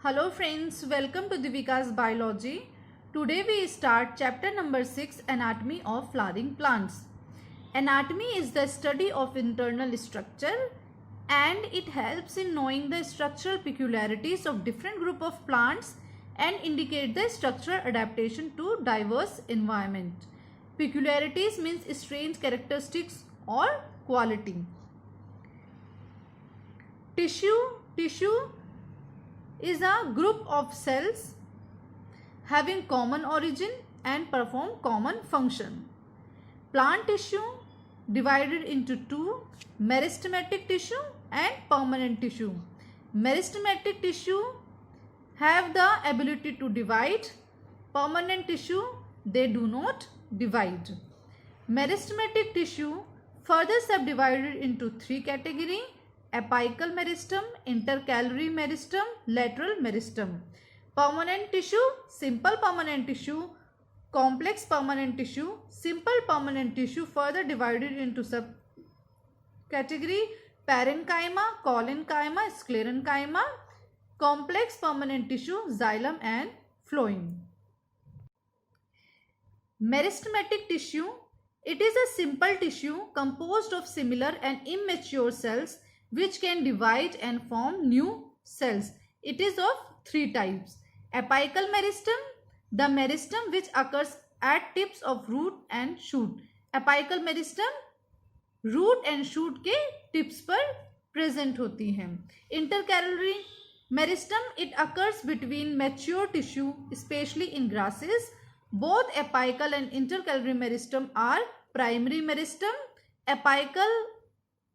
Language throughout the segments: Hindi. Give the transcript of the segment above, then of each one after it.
Hello friends, welcome to Divika's Biology. Today we start chapter number 6, Anatomy of Flowering Plants. Anatomy is the study of internal structure and it helps in knowing the structural peculiarities of different group of plants and indicate the structural adaptation to diverse environment. Peculiarities means strange characteristics or quality. Tissue is a group of cells having common origin and perform common function. Plant tissue divided into two, meristematic tissue and permanent tissue. Meristematic tissue have the ability to divide. Permanent tissue, they do not divide. Meristematic tissue further subdivided into three categories: apical meristem, intercalary meristem, lateral meristem. Permanent tissue, simple permanent tissue, complex permanent tissue. Simple permanent tissue further divided into subcategory: parenchyma, collenchyma, sclerenchyma. Complex permanent tissue, xylem and phloem. Meristematic tissue, it is a simple tissue composed of similar and immature cells which can divide and form new cells. It is of three types. Apical meristem, the meristem which occurs at tips of root and shoot. Apical meristem root and shoot के tips पर present होती है. Intercalary meristem, it occurs between mature tissue, especially in grasses. Both apical and intercalary meristem are primary meristem. Apical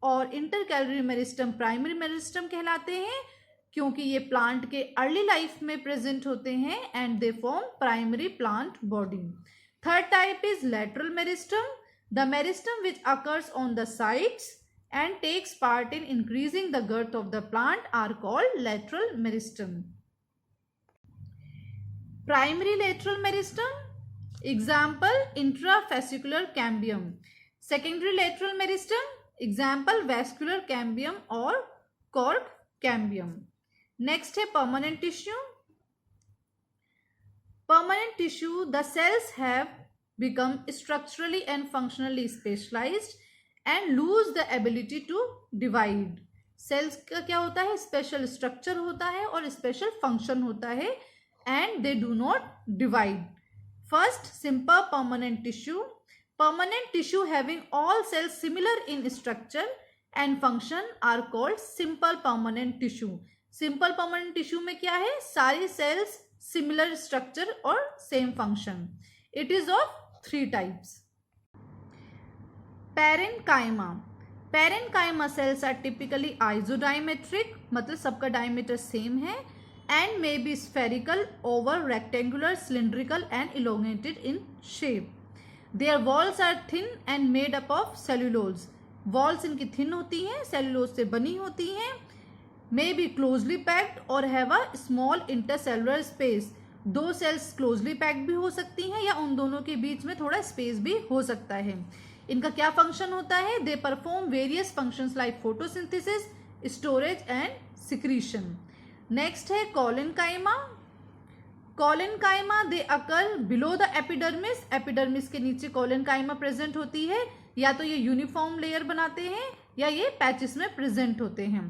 और इंटरकैलरी मेरिस्टम प्राइमरी मेरिस्टम कहलाते हैं क्योंकि ये प्लांट के अर्ली लाइफ में प्रेजेंट होते हैं and they form primary plant body. Third type is lateral meristem, the meristem which occurs on the sides and takes part in increasing the girth of the plant are called lateral meristem. Primary lateral meristem, example intrafascicular cambium. Secondary lateral meristem, example vascular cambium और कॉर्क कैम्बियम. नेक्स्ट है permanent tissue. Permanent tissue, the cells have become structurally and functionally specialised and lose the ability to divide. Sales का क्या होता है? स्पेशल स्ट्रक्चर होता है और स्पेशल फंक्शन होता है and they do not divide. First, simple permanent tissue. Permanent tissue having all cells similar in structure and function are called simple permanent tissue. Simple permanent tissue में क्या है? सारी cells similar structure और same function. It is of three types. Parenchyma. Parenchyma cells are typically isodiametric, मतलब सबका diameter same है and may be spherical, oval, rectangular, cylindrical and elongated in shape. Their walls are thin and made up of cellulose. Walls इनकी thin होती हैं, cellulose से बनी होती हैं. May be closely packed or have a small intercellular space. दो cells closely packed भी हो सकती हैं या उन दोनों के बीच में थोड़ा space भी हो सकता है. इनका क्या function होता है? They perform various functions like photosynthesis, storage and secretion. Next है collenchyma. Collenchyma, they occur below the epidermis. Epidermis के नीचे collenchyma present होती है. या तो ये यूनिफॉर्म लेयर बनाते हैं या ये पैचेस में प्रेजेंट होते हैं.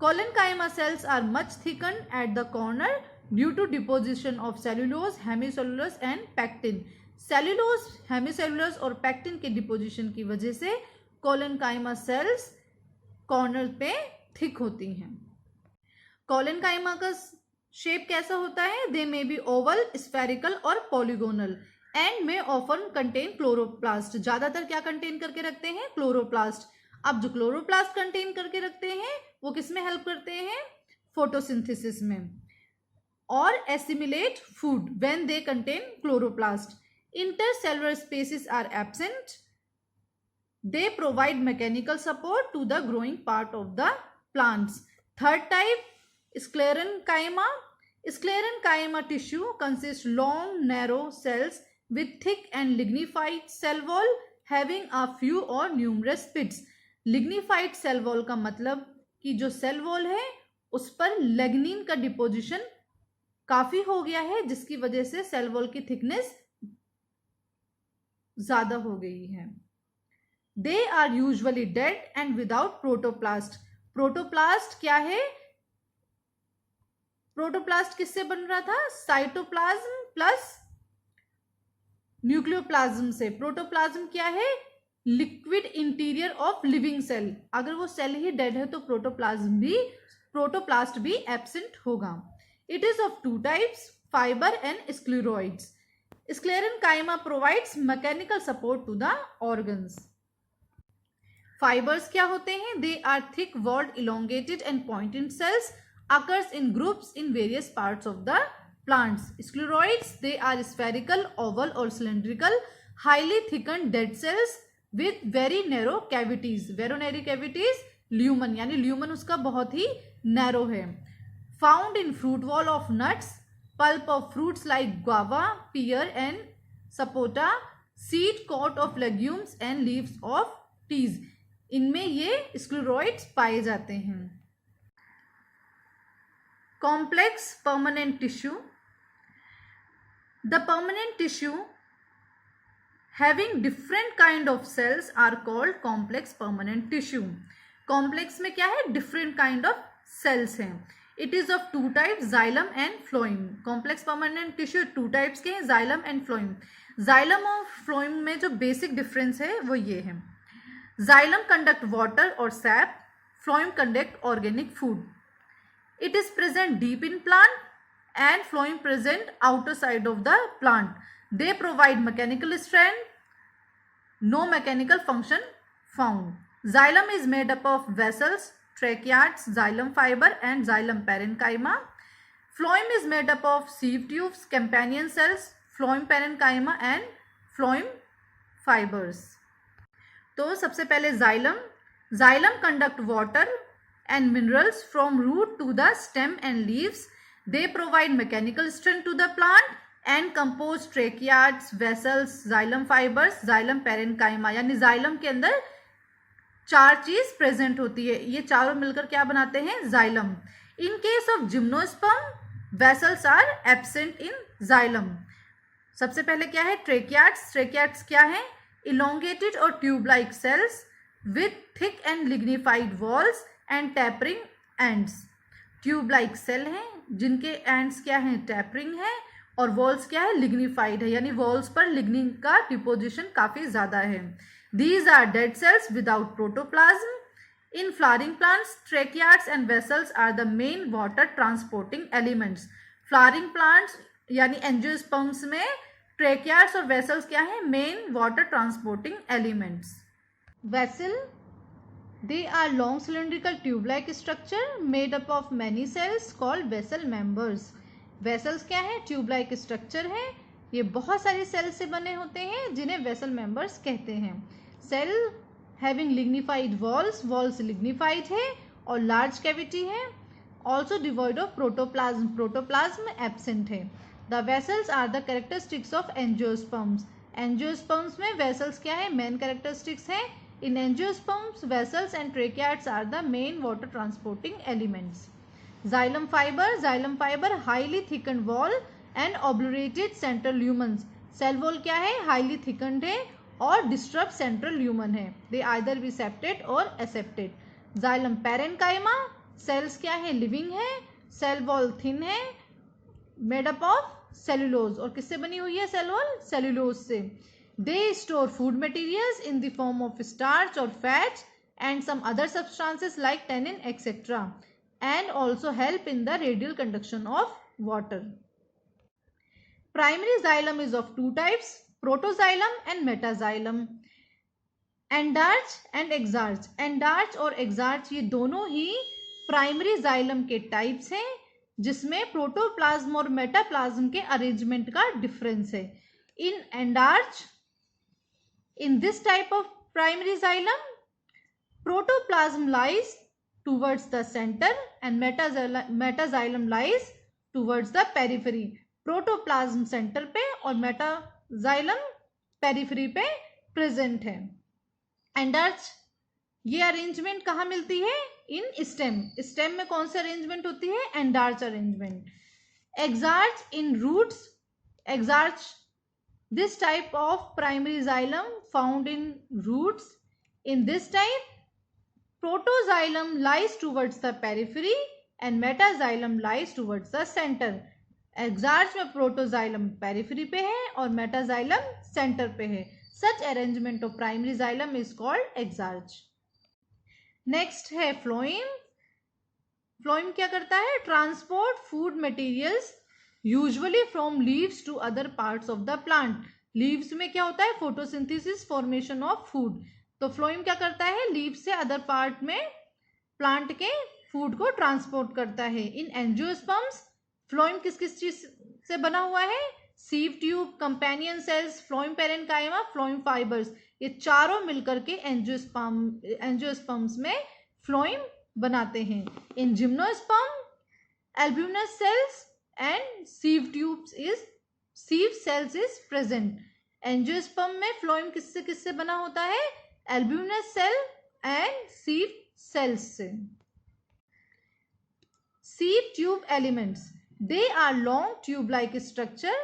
Collenchyma cells are much thickened at the corner due to deposition of cellulose, hemicellulose and pectin. Cellulose, hemicellulose और pectin के डिपोजिशन की वजह से collenchyma cells कॉर्नर पे थिक होती हैं. Collenchyma का शेप कैसा होता है? दे मे बी ओवल, स्फेरिकल और polygonal and may often contain chloroplast. ज्यादातर क्या कंटेन करके रखते हैं? क्लोरोप्लास्ट. अब जो क्लोरोप्लास्ट कंटेन करके रखते हैं वो किस में हेल्प करते हैं? फोटोसिंथेसिस में. और assimilate food when they contain chloroplast. Intercellular spaces are absent. They provide mechanical support to the growing part of the plants. Third type, sclerenchyma. Sclerenchyma tissue consists long narrow cells with thick and lignified cell wall having a few or numerous pits. Lignified cell wall का मतलब कि जो cell wall है उस पर lignin का डिपोजिशन काफी हो गया है, जिसकी वजह से सेल वॉल की थिकनेस ज्यादा हो गई है। They are usually dead and without protoplast. Protoplast क्या है? प्रोटोप्लास्ट किससे बन रहा था? साइटोप्लाज्म प्लस न्यूक्लियोप्लाज्म से। प्रोटोप्लाज्म क्या है? Liquid interior of living cell. अगर वो सेल ही डेड है तो प्रोटोप्लास्ट भी एब्सेंट होगा। It is of two types, fibre and sclereids. Sclerenchyma provides mechanical support to the organs. Fibres क्या होते हैं? They are thick walled elongated and pointed cells, occurs in groups in various parts of the plants. Scleroids, they are spherical, oval or cylindrical, highly thickened dead cells with very narrow cavities. Very narrow cavities, lumen, यानी lumen उसका बहुत ही narrow है. Found in fruit wall of nuts, pulp of fruits like guava, pear and sapota, seed coat of legumes and leaves of teas. इनमें ये scleroids पाए जाते हैं. Complex permanent tissue. The permanent tissue having different kind of cells are called complex permanent tissue. Complex में क्या है? Different kind of cells हैं. It is of two types, xylem and phloem. Complex permanent tissue two types के हैं, xylem and phloem. Xylem और phloem में जो basic difference है वो ये है. Xylem conduct water or sap, phloem conduct organic food. It is present deep in plant and phloem present outer side of the plant. They provide mechanical strength, no mechanical function found. Xylem is made up of vessels, tracheids, xylem fiber and xylem parenchyma. Phloem is made up of sieve tubes, companion cells, phloem parenchyma and phloem fibers. तो सबसे पहले xylem conduct water and minerals from root to the stem and leaves. They provide mechanical strength to the plant and compose tracheids, vessels, xylem fibers, xylem parenchyma. यानी xylem के अंदर चार चीज प्रेजेंट होती है, ये चारों मिलकर क्या बनाते हैं? xylem. In case of gymnosperm, vessels are absent in xylem. सबसे पहले क्या है? tracheids. Tracheids क्या है? elongated और tube like cells with thick and lignified walls and tapering ends. Tube like cell हैं जिनके एंड्स क्या हैं? टैपरिंग है, और वॉल्स क्या है? लिग्निफाइड है, यानी वॉल्स पर लिग्निन का डिपोजिशन काफी ज्यादा है. These are dead cells without protoplasm. In flowering plants, tracheids and vessels are the main water transporting elements. Flowering plants यानी एंजियोस्पर्म्स में ट्रेकियार्ड्स और वेसल्स क्या है? Main water transporting elements. Vessel, they are long cylindrical tube like structure made up of many cells called vessel members. vessels क्या है? tube like structure है, ये बहुत सारी cells से बने होते हैं जिन्हें vessel members कहते हैं. cell having lignified walls, walls lignified है और large cavity है. also devoid of protoplasm, protoplasm absent है. the vessels are the characteristics of angiosperms. angiosperms में vessels क्या है? main characteristics है. In angiosperms, vessels and tracheids are the main water transporting elements. Xylem fiber highly thickened wall and obliterated central lumens. Cell wall क्या है? highly thickened है और disrupt central lumen है. They either be septate or aseptate. Xylem parenchyma, cells क्या है? living है, cell wall thin है, made up of cellulose. और किससे बनी हुई है cell wall? cellulose से. They store food materials in the form of starch or fat and some other substances like tannin, etc. and also help in the radial conduction of water. Primary xylem is of two types, protoxylem and metaxylem. Endarch and exarch. Endarch और exarch ये दोनों ही प्राइमरी xylem के टाइप्स हैं जिसमें प्रोटोप्लाज्म और मेटाप्लाज्म के अरेंजमेंट का डिफरेंस है. In endarch, in this type of primary xylem, protoplasm lies towards the center and metaxylem lies towards the periphery. Protoplasm center पे और metaxylem periphery पे present है. Endarch ये अरेंजमेंट कहाँ मिलती है? इन स्टेम. स्टेम में कौन सी अरेंजमेंट होती है? Endarch arrangement. exarch in roots, exarch, this type of primary xylem found in roots. In this type, protoxylem lies towards the periphery and metaxylem lies towards the center. exarch में protoxylem periphery पे है और metaxylem center पे है. Such arrangement of primary xylem is called exarch. Next है फ्लोएम. फ्लोएम क्या करता है? Transport food materials usually from leaves to other parts of the plant. Leaves में क्या होता है? Photosynthesis, formation of food. तो फ्लोएम क्या करता है? लीव्स से अदर पार्ट में प्लांट के फूड को ट्रांसपोर्ट करता है. इन एंजियोस्पर्म्स फ्लोएम किस किस चीज से बना हुआ है? Sieve tube, companion cells, phloem parenchyma, phloem fibres, ये चारों मिलकर के एंजियोस्पर्म्स में फ्लोएम बनाते हैं. In gymnosperm albuminous cells and sieve tubes is sieve cells is present. Angiosperm में फ्लोएम किससे किससे बना होता है? Albuminous cell and sieve cells से. Sieve tube elements, they are long tube-like structure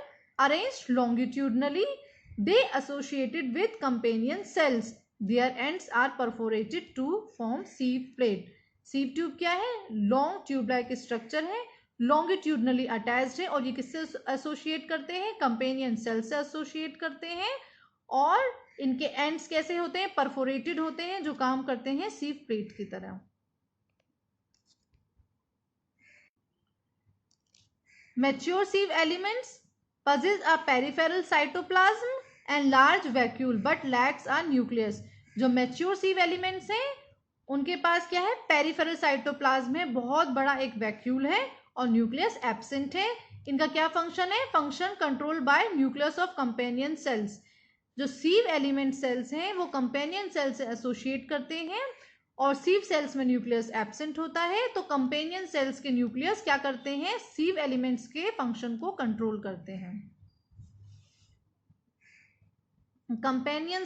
arranged longitudinally. They associated with companion cells. Their ends are perforated to form sieve plate. sieve tube क्या है? long tube-like structure है, longitudinally attached है और ये किससे associate करते हैं? companion cell से associate करते हैं. और इनके ends कैसे होते हैं? perforated होते हैं, जो काम करते हैं sieve plate की तरह. Mature sieve elements possess a peripheral cytoplasm and large vacuole but lacks a nucleus. जो mature sieve elements हैं उनके पास क्या है? पेरिफेरल साइटोप्लाज्म है, बहुत बड़ा एक वैक्यूल है और न्यूक्लियस एब्सेंट है. इनका क्या फंक्शन है? Function control by nucleus of companion cells. जो सीव एलिमेंट सेल्स हैं वो कंपेनियन सेल से एसोसिएट करते हैं और सीव सेल्स में न्यूक्लियस एब्सेंट होता है. तो कंपेनियन सेल्स के न्यूक्लियस क्या करते हैं? सीव एलिमेंट्स के फंक्शन को कंट्रोल करते हैं. Companion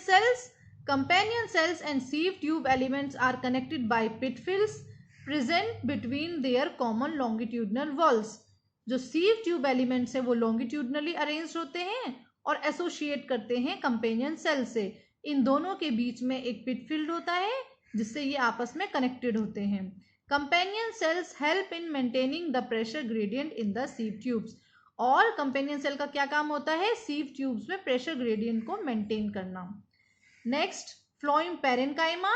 cells and sieve tube elements are connected by pitfields present between their common longitudinal walls. जो सीव ट्यूब एलिमेंट्स है वो लॉन्गिट्यूडनली अरेंज होते हैं और एसोसिएट करते हैं कंपेनियन सेल से. इन दोनों के बीच में एक पिटफिल्ड होता है जिससे ये आपस में कनेक्टेड होते हैं. Companion cells help in maintaining the pressure gradient in the sieve tubes. और कंपेनियन सेल का क्या काम होता है? सीव ट्यूब्स में प्रेशर ग्रेडियंट को मेंटेन करना. Next, phloem parenchyma.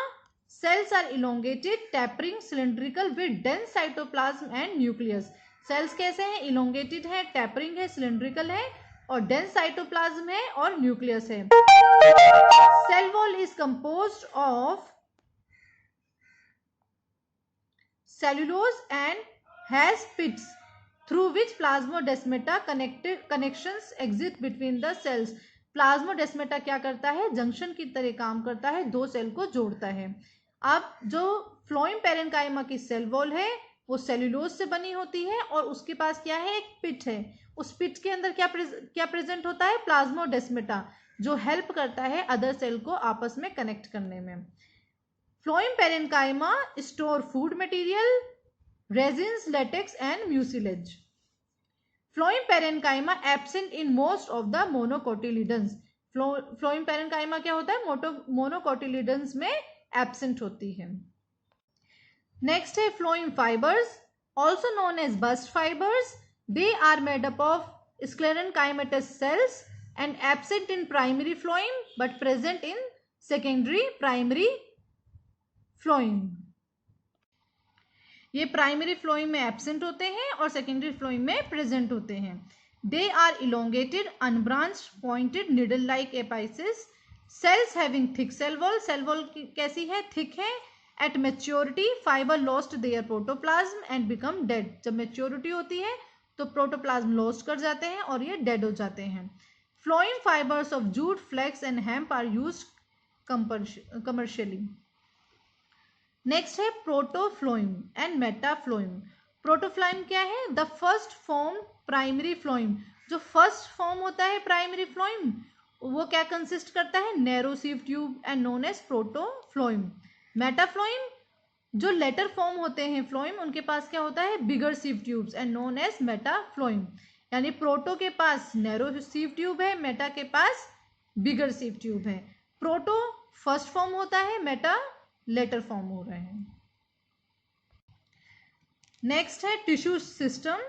Cells are elongated, tapering, cylindrical with dense cytoplasm and nucleus. Cells कैसे हैं? इलोंगेटेड है, टैपरिंग है, सिलिंड्रिकल है और डेंस साइटोप्लाज्म है और न्यूक्लियस है. Cell wall is composed of cellulose and has pits through which plasmodesmata connections exist between the cells. Plasmodesmata क्या करता है? जंक्शन की तरह काम करता है, दो सेल को जोड़ता है. अब जो फ्लोएम पैरेन्काइमा की सेल वॉल है वो सेल्यूलोज से बनी होती है और उसके पास क्या है? एक पिट है. उस पिट के अंदर क्या प्रेजेंट होता है? प्लाज्मोडेस्मेटा, जो हेल्प करता है अदर सेल को आपस में कनेक्ट करने में. Phloem parenchyma store food material, resins, latex and mucilage. Phloem parenchyma absent in most of the monocotyledons. Phloem parenchyma क्या होता है? monocotyledons में absent होती है. Next है phloem fibers, also known as bust fibers. They are made up of sclerenchymatous cells and absent in primary phloem but present in secondary primary phloem. ये प्राइमरी फ्लोएम में एब्सेंट होते हैं और सेकेंडरी फ्लोएम में प्रेजेंट होते हैं. They are elongated, unbranched, pointed, needle like apices. Cells having thick cell wall. Cell wall कैसी है? थिक है. At maturity fibre lost their protoplasm and become dead. जब मेच्योरिटी होती है तो प्रोटोप्लाज्म लॉस्ट कर जाते हैं और ये डेड हो जाते हैं. Phloem fibres of jute, flax and hemp are used commercially. Next है प्रोटोफ्लोएम एंड मेटाफ्लोएम. प्रोटोफ्लोएम क्या है? The first form primary phloem. जो फर्स्ट फॉर्म होता है प्राइमरी फ्लोएम वो क्या कंसिस्ट करता है? Narrow sieve tube and known as protophloem. Metaphloem जो लेटर फॉर्म होते हैं फ्लोएम, उनके पास क्या होता है, bigger sieve tubes and known as metaphloem. यानी प्रोटो के पास नैरो सीव ट्यूब है, मेटा के पास बिगर सीव ट्यूब है। प्रोटो फर्स्ट फॉर्म होता है, मेटा लेटर फॉर्म हो रहे हैं। नेक्स्ट है tissue system.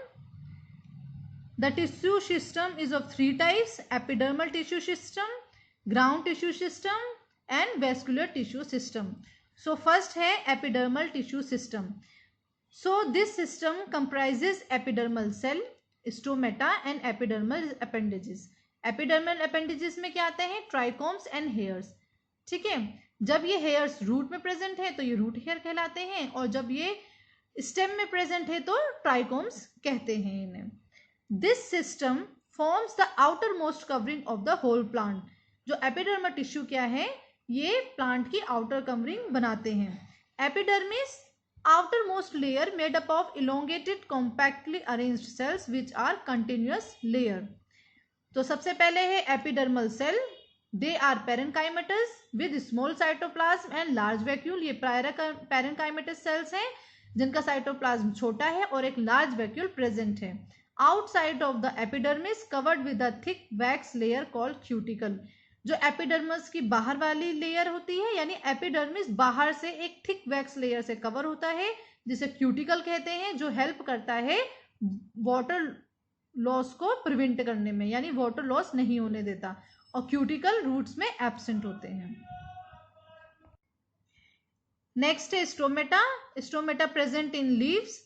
The tissue system is of 3 types: epidermal tissue system, ground tissue system and vascular tissue system. So first है epidermal tissue system. So this system comprises epidermal cell, stomata and epidermal appendages. Epidermal appendages में क्या आते हैं, ट्राइकोम्स एंड हेयर्स। ठीक है, जब ये हेयर्स रूट में प्रेजेंट है तो ये रूट हेयर कहलाते हैं, और जब ये स्टेम में प्रेजेंट है तो ट्राइकोम्स कहते हैं इन्हें। This system forms the outer most covering of the whole plant. जो एपिडर्मल टिश्यू क्या है, ये प्लांट की आउटर कवरिंग बनाते हैं। Epidermis outer most layer made up of elongated compactly arranged cells which are continuous layer. तो सबसे पहले है epidermal cell. They are parenchymatous with small cytoplasm and large vacuole. ये पैरेनकाइमेटस सेल्स हैं जिनका साइटोप्लाज्म छोटा है और एक लार्ज वैक्यूल प्रेजेंट है। Outside of the epidermis covered with a thick wax layer called cuticle. जो एपिडर्मिस की बाहर वाली लेयर होती है, यानी एपिडर्मिस बाहर से एक थिक वैक्स लेयर से कवर होता है, जिसे क्यूटिकल कहते हैं, जो हेल्प करता है वाटर लॉस को प्रिवेंट करने में, यानी वाटर लॉस नहीं होने देता। और क्यूटिकल रूट्स में एब्सेंट होते हैं। नेक्स्ट है stomata. Stomata present in leaves.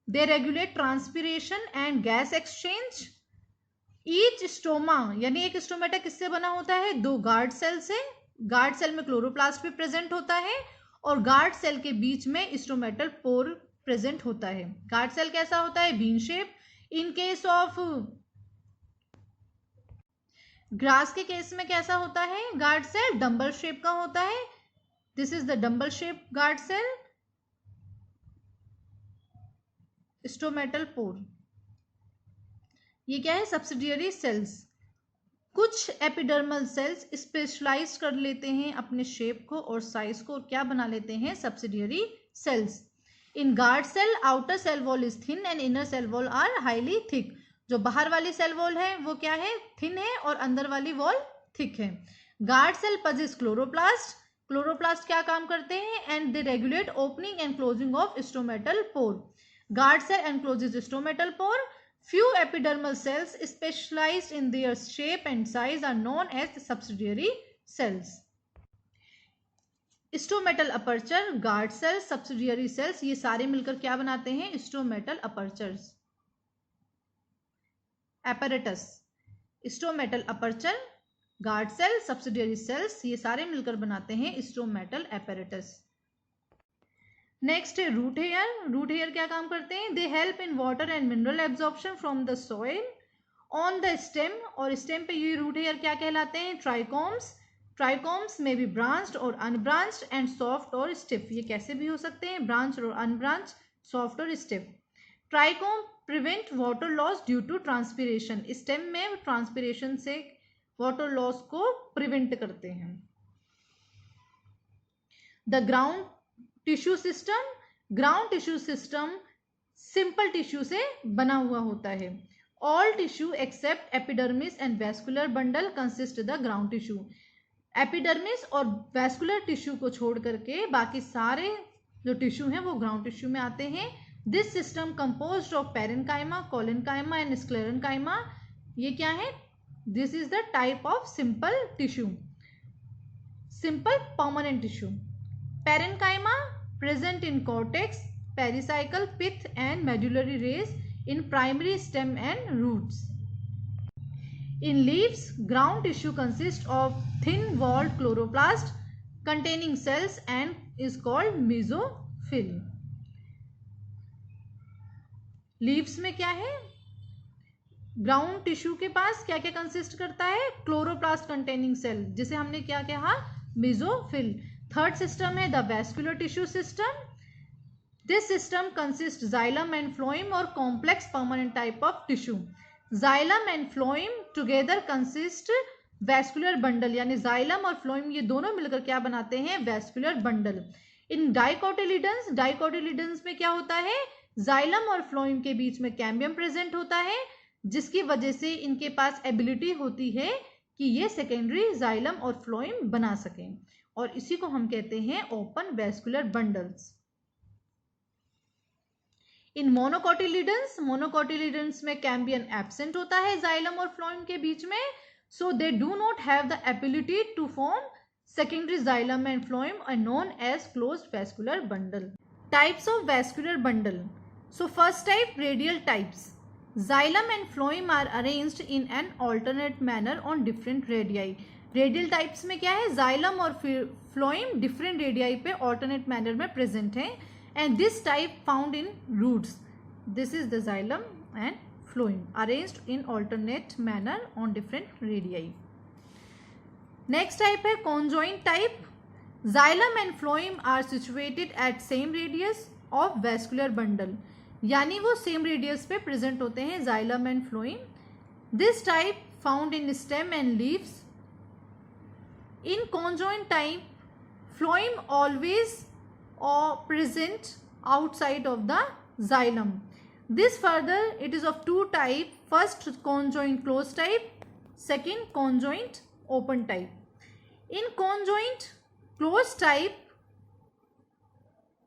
They regulate transpiration and gas exchange. Each stoma, यानी एक स्टोमेटा किससे बना होता है, 2 गार्ड सेल से। गार्ड सेल में क्लोरोप्लास्ट भी प्रेजेंट होता है, और गार्ड सेल के बीच में स्टोमेटल पोर प्रेजेंट होता है। गार्ड सेल कैसा होता है, bean shape. In case of grass के केस में कैसा होता है, गार्ड सेल डंबल शेप का होता है। This is the dumbbell shape guard cell. Stomatal pore, ये क्या है, सब्सिडियरी सेल्स। कुछ एपिडर्मल सेल्स स्पेशलाइज कर लेते हैं अपने शेप को और साइज को, और क्या बना लेते हैं, subsidiary cells. In guard cell outer cell wall is thin and inner cell wall are highly thick. जो बाहर वाली सेल वॉल है वो क्या है, थिन है, और अंदर वाली वॉल थिक है। Guard cell possesses chloroplast. Chloroplast क्या काम करते हैं, and they regulate opening and closing of stomatal pore. Guard cell encloses stomatal pore. Few epidermal cells specialized in their shape and size are known as subsidiary cells. Stomatal aperture, guard cells, subsidiary cells, ये सारे मिलकर क्या बनाते हैं, stomatal apertures. Apparatus, stomatal aperture, guard cell, subsidiary cells, ये सारे मिलकर बनाते हैं stomatal apparatus. नेक्स्ट है रूट हेयर। रूट हेयर क्या काम करते हैं, they help in water and mineral absorption from the soil on the stem. और स्टेम पे ये रूट हेयर क्या कहलाते हैं, ट्राइकोम्स। ट्राइकोम्स में भी ब्रांच्ड और अनब्रांच्ड एंड सॉफ्ट और स्टिफ। ये कैसे भी हो सकते हैं, ब्रांच और अनब्रांच, सॉफ्ट और stiff. Trichome prevent water loss due to transpiration. Stem में ट्रांसपिरेशन से वाटर लॉस को प्रिवेंट करते हैं। The ground tissue system. Ground tissue system simple tissue से बना हुआ होता है। All tissue except epidermis and vascular bundle consist the ground tissue. Epidermis और वैस्कुलर टिश्यू को छोड़ करके बाकी सारे जो टिश्यू हैं वो ग्राउंड टिश्यू में आते हैं। This system composed of parenchyma, collenchyma and sclerenchyma. ये क्या है, this is the type of simple tissue, simple permanent tissue. Parenchyma present in cortex, pericycle, pith and medullary rays in primary stem and roots. In leaves, ground tissue consists of thin-walled chloroplast containing cells and is called mesophyll. Leaves में क्या है, ग्राउंड टिश्यू के पास क्या क्या कंसिस्ट करता है, क्लोरोप्लास्ट कंटेनिंग सेल, जिसे हमने क्या कहा, मेसोफिल। थर्ड सिस्टम है the vascular tissue system. This system consist xylem and phloem और complex permanent type of tissue. Xylem and phloem together consist vascular bundle, यानी जाइलम और फ्लोएम ये दोनों मिलकर क्या बनाते हैं, वैस्कुलर बंडल। इन डाइकोटिलिडन्स में क्या होता है, जाइलम और फ्लोएम के बीच में कैम्बियम प्रेजेंट होता है, जिसकी वजह से इनके पास एबिलिटी होती है कि ये सेकेंडरी जाइलम और फ्लोएम बना सकें, और इसी को हम कहते हैं ओपन वैस्कुलर बंडल्स। इन मोनोकोटिलिडन्स में कैम्बियम एब्सेंट होता है जाइलम और फ्लोएम के बीच में, so they do not have the ability to form secondary xylem and phloem are known as closed vascular bundle. Types of vascular bundle. So first type, radial types. Xylem and phloem are arranged in an alternate manner on different radii. Radial types में क्या है, xylem और phloem different radii पे alternate manner में present है, and this type found in roots. This is the xylem and phloem arranged in alternate manner on different radii. Next type है conjoint type. Xylem and phloem are situated at same radius of vascular bundle. यानी वो same radius पे present होते हैं xylem and phloem. This type found in stem and leaves. In conjoint type, phloem always present outside of the xylem. This further, it is of two type. First conjoint closed type, second conjoint open type. In conjoint closed type,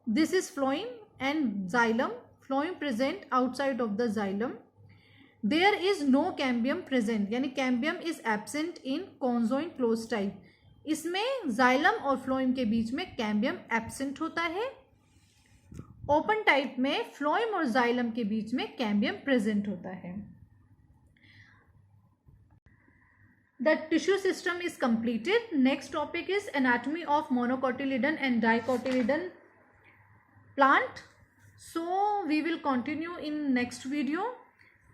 this is phloem and xylem. Phloem present outside of the xylem. There is no cambium present, यानी cambium is absent in conjoint closed type. इसमें xylem और phloem के बीच में cambium absent होता है. ओपन टाइप में फ्लोएम और जाइलम के बीच में कैम्बियम प्रेजेंट होता है. The tissue system is completed. Next topic is anatomy of monocotyledon and dicotyledon plant. So we will continue in next video.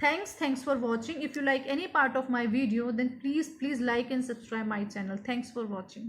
Thanks for watching. If you like any part of my video, then please like and subscribe my channel. Thanks for watching.